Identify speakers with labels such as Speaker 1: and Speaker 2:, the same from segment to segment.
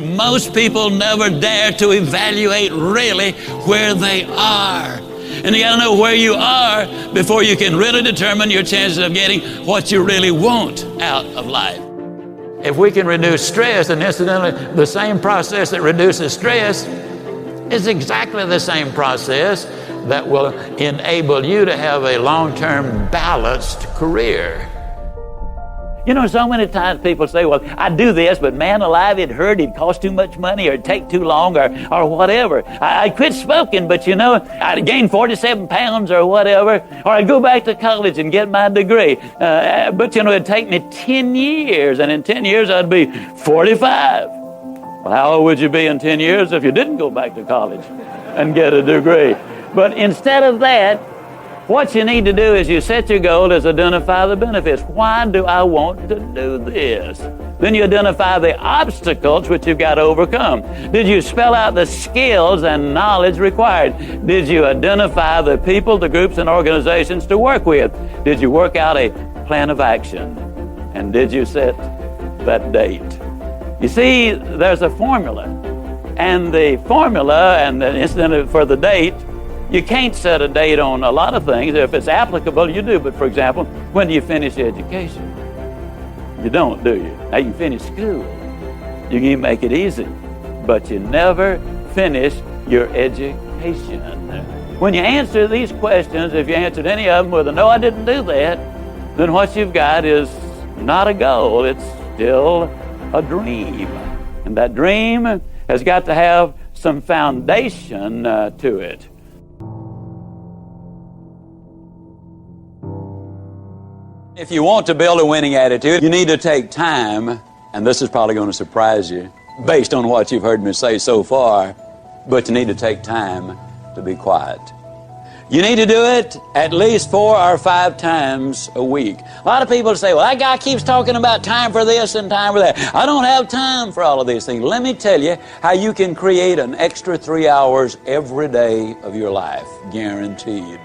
Speaker 1: most people never dare to evaluate really where they are. And you got to know where you are before you can really determine your chances of getting what you really want out of life. If we can reduce stress, and incidentally, the same process that reduces stress is exactly the same process that will enable you to have a long-term balanced career. You know, so many times people say, well, I do this, but man alive, it hurt, it cost too much money, or it take too long, or whatever. I quit smoking, but you know, I gained 47 pounds or whatever, or I go back to college and get my degree. But you know, it'd take me 10 years, and in 10 years I'd be 45. Well, how old would you be in 10 years if you didn't go back to college and get a degree? But instead of that, what you need to do is you set your goal is identify the benefits. Why do I want to do this? Then you identify the obstacles which you've got to overcome. Did you spell out the skills and knowledge required? Did you identify the people, the groups, and organizations to work with? Did you work out a plan of action? And did you set that date? You see, there's a formula. And the formula and the incident for the date, you can't set a date on a lot of things. If it's applicable, you do. But for example, when do you finish education? You don't, do you? Now you finish school. You can make it easy. But you never finish your education. When you answer these questions, if you answered any of them with a no, I didn't do that, then what you've got is not a goal. It's still a dream. And that dream has got to have some foundation to it. If you want to build a winning attitude, you need to take time, and this is probably going to surprise you based on what you've heard me say so far, but you need to take time to be quiet. You need to do it at least 4 or 5 times a week. A lot of people say, well, that guy keeps talking about time for this and time for that. I don't have time for all of these things. Let me tell you how you can create an extra 3 hours every day of your life, guaranteed.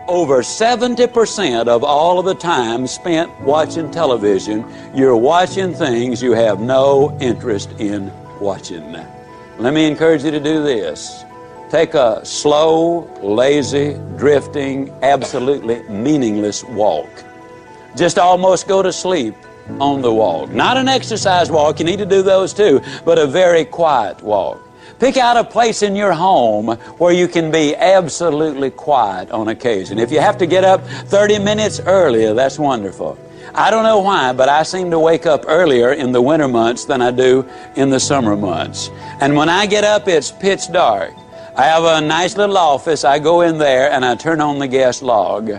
Speaker 1: Over 70% of all of the time spent watching television, you're watching things you have no interest in watching. Let me encourage you to do this. Take a slow, lazy, drifting, absolutely meaningless walk. Just almost go to sleep on the walk. Not an exercise walk, you need to do those too, but a very quiet walk. Pick out a place in your home where you can be absolutely quiet on occasion. If you have to get up 30 minutes earlier, that's wonderful. I don't know why, but I seem to wake up earlier in the winter months than I do in the summer months. And when I get up, it's pitch dark. I have a nice little office. I go in there and I turn on the gas log.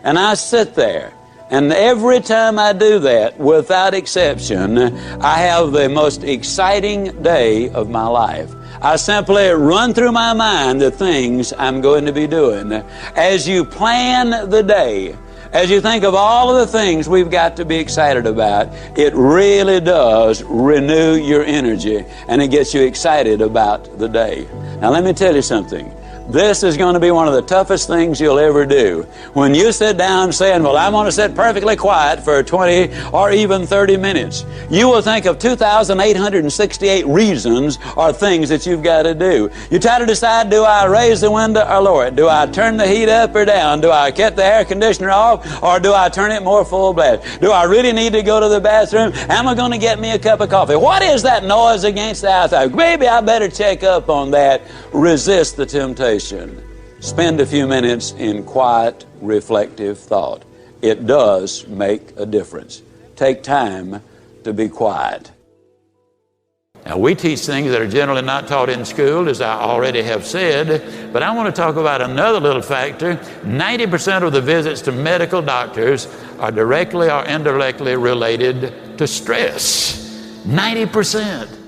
Speaker 1: And I sit there. And every time I do that, without exception, I have the most exciting day of my life. I simply run through my mind the things I'm going to be doing. As you plan the day, as you think of all of the things we've got to be excited about, it really does renew your energy and it gets you excited about the day. Now let me tell you something. This is going to be one of the toughest things you'll ever do. When you sit down saying, well, I'm going to sit perfectly quiet for 20 or even 30 minutes, you will think of 2,868 reasons or things that you've got to do. You try to decide, do I raise the window or lower it? Do I turn the heat up or down? Do I cut the air conditioner off or do I turn it more full blast? Do I really need to go to the bathroom? Am I going to get me a cup of coffee? What is that noise against the outside? Maybe I better check up on that. Resist the temptation. Spend a few minutes in quiet, reflective thought. It does make a difference. Take time to be quiet. Now, we teach things that are generally not taught in school, as I already have said, but I want to talk about another little factor. 90% of the visits to medical doctors are directly or indirectly related to stress. 90%.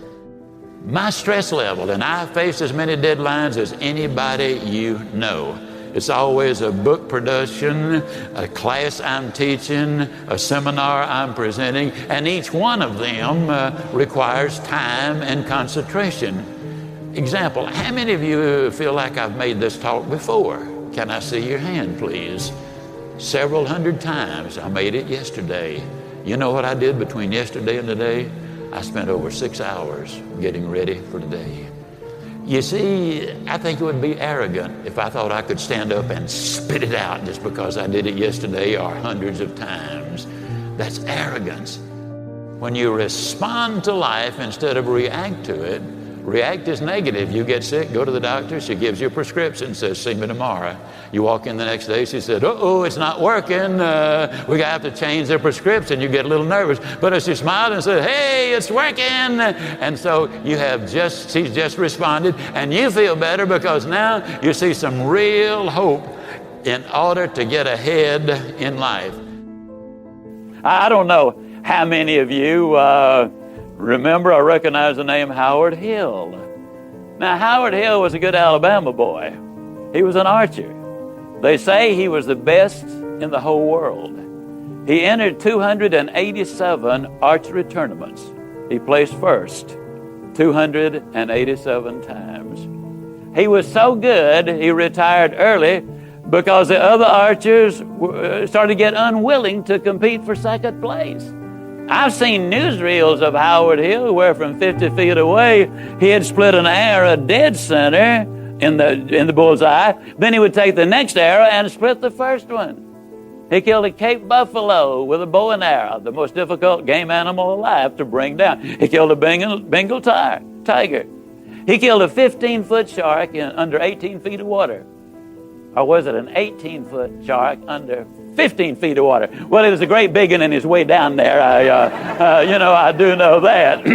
Speaker 1: My stress level, and I face as many deadlines as anybody you know. It's always a book production, a class I'm teaching, a seminar I'm presenting, and each one of them requires time and concentration. Example, how many of you feel like I've made this talk before? Can I see your hand, please? Several hundred times. I made it yesterday. You know what I did between yesterday and today? I spent over 6 hours getting ready for today. You see, I think it would be arrogant if I thought I could stand up and spit it out just because I did it yesterday or hundreds of times. That's arrogance. When you respond to life instead of react to it, react is negative. You get sick, go to the doctor, she gives you a prescription, says, see me tomorrow. You walk in the next day, she said, uh-oh, it's not working. We have to change the prescription. You get a little nervous. But if she smiled and said, hey, it's working. And so she's just responded, and you feel better because now you see some real hope in order to get ahead in life. I don't know how many of you remember or recognize the name Howard Hill. Now, Howard Hill was a good Alabama boy. He was an archer. They say he was the best in the whole world. He entered 287 archery tournaments. He placed first 287 times. He was so good, he retired early because the other archers started to get unwilling to compete for second place. I've seen newsreels of Howard Hill where from 50 feet away he had split an arrow dead center in the bullseye. Then he would take the next arrow and split the first one. He killed a Cape buffalo with a bow and arrow, the most difficult game animal alive to bring down. He killed a Bengal tiger. He killed a 15-foot shark in under 18 feet of water. Or was it an 18-foot shark under 15 feet of water? Well, it was a great big one in his way down there. I do know that.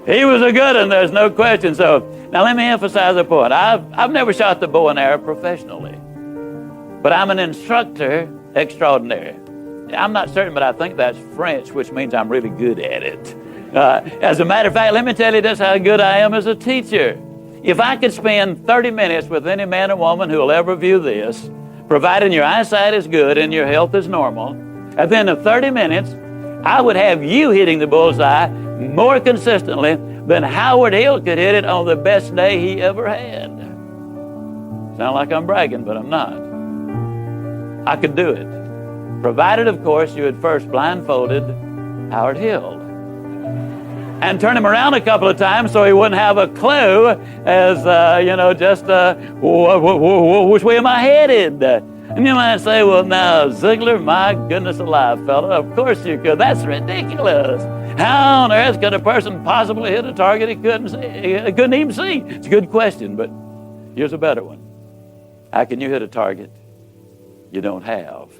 Speaker 1: He was a good one, there's no question. So now let me emphasize a point. I've never shot the bow and arrow professionally, but I'm an instructor extraordinaire. I'm not certain, but I think that's French, which means I'm really good at it. As a matter of fact, let me tell you just how good I am as a teacher. If I could spend 30 minutes with any man or woman who will ever view this, providing your eyesight is good and your health is normal, at the end of 30 minutes, I would have you hitting the bullseye more consistently than Howard Hill could hit it on the best day he ever had. Sound like I'm bragging, but I'm not. I could do it, provided, of course, you had first blindfolded Howard Hill and turn him around a couple of times so he wouldn't have a clue as, which way am I headed? And you might say, well, now, Ziglar, my goodness alive, fella, of course you could. That's ridiculous. How on earth could a person possibly hit a target he couldn't even see? It's a good question, but here's a better one. How can you hit a target you don't have?